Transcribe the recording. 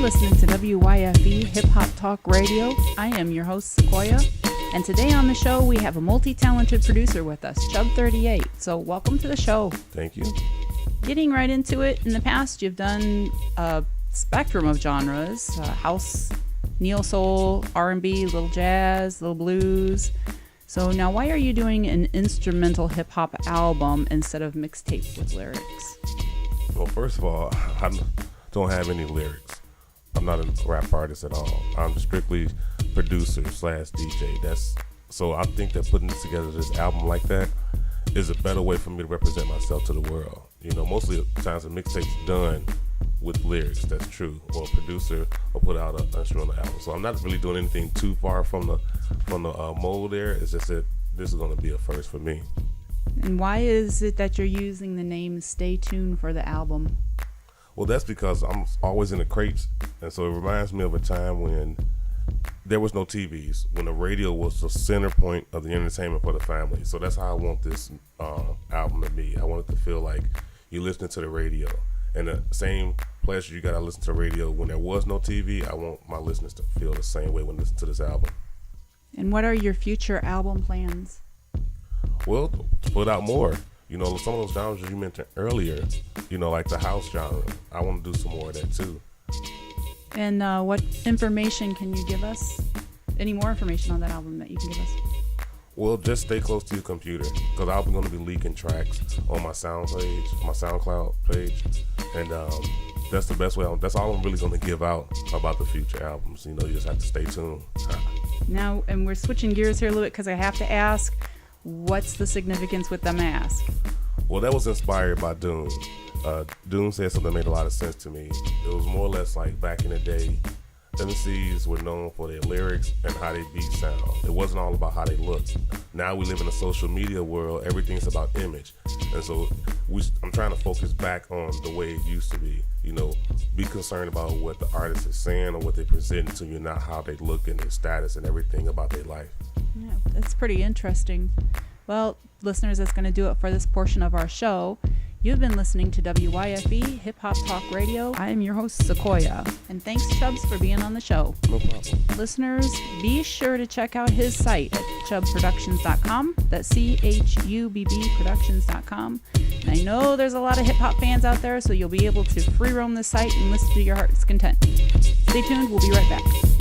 listening to WYFE Hip Hop Talk Radio. I am your host, Sequoia. And today on the show, we have a multi-talented producer with us, Chub38. So welcome to the show. Thank you. Getting right into it, in the past, you've done a spectrum of genres, house, neo soul, R&B, little jazz, little blues. So now why are you doing an instrumental hip-hop album instead of mixtape with lyrics? Well, first of all, I don't have any lyrics. I'm not a rap artist at all. I'm strictly producer / DJ. So I think that putting together this album like that is a better way for me to represent myself to the world. You know, mostly of the times a mixtape's done with lyrics, that's true, or a producer will put out an instrumental album. So I'm not really doing anything too far from the mold there. It's just that this is going to be a first for me. And why is it that you're using the name Stay Tuned for the album? Well, that's because I'm always in the crates, and so it reminds me of a time when there was no TVs, when the radio was the center point of the entertainment for the family. So that's how I want this album to be. I want it to feel like you're listening to the radio. And the same pleasure you got to listen to the radio when there was no TV, I want my listeners to feel the same way when listening to this album. And what are your future album plans? Well, to put out more. You know, some of those genres you mentioned earlier, you know, like the house genre, I want to do some more of that too. And what information can you give us? Any more information on that album that you can give us? Well, just stay close to your computer, because I'm going to be leaking tracks on my SoundCloud page, and that's the best way. That's all I'm really going to give out about the future albums. You know, you just have to stay tuned. Now, and we're switching gears here a little bit because I have to ask, what's the significance with the mask? Well, that was inspired by Dune. Dune said something that made a lot of sense to me. It was more or less like back in the day, MCs were known for their lyrics and how they beat sound. It wasn't all about how they looked. Now we live in a social media world. Everything's about image. And so I'm trying to focus back on the way it used to be. You know, be concerned about what the artist is saying or what they're presenting to you, not how they look and their status and everything about their life. Yeah, that's pretty interesting. Well, listeners, that's going to do it for this portion of our show. You've been listening to WYFE Hip Hop Talk Radio. I am your host, Sequoia. And thanks, Chubbs, for being on the show. No problem. Listeners, be sure to check out his site at chubbproductions.com. That's CHUBB Productions.com. And I know there's a lot of hip hop fans out there, so you'll be able to free roam the site and listen to your heart's content. Stay tuned. We'll be right back.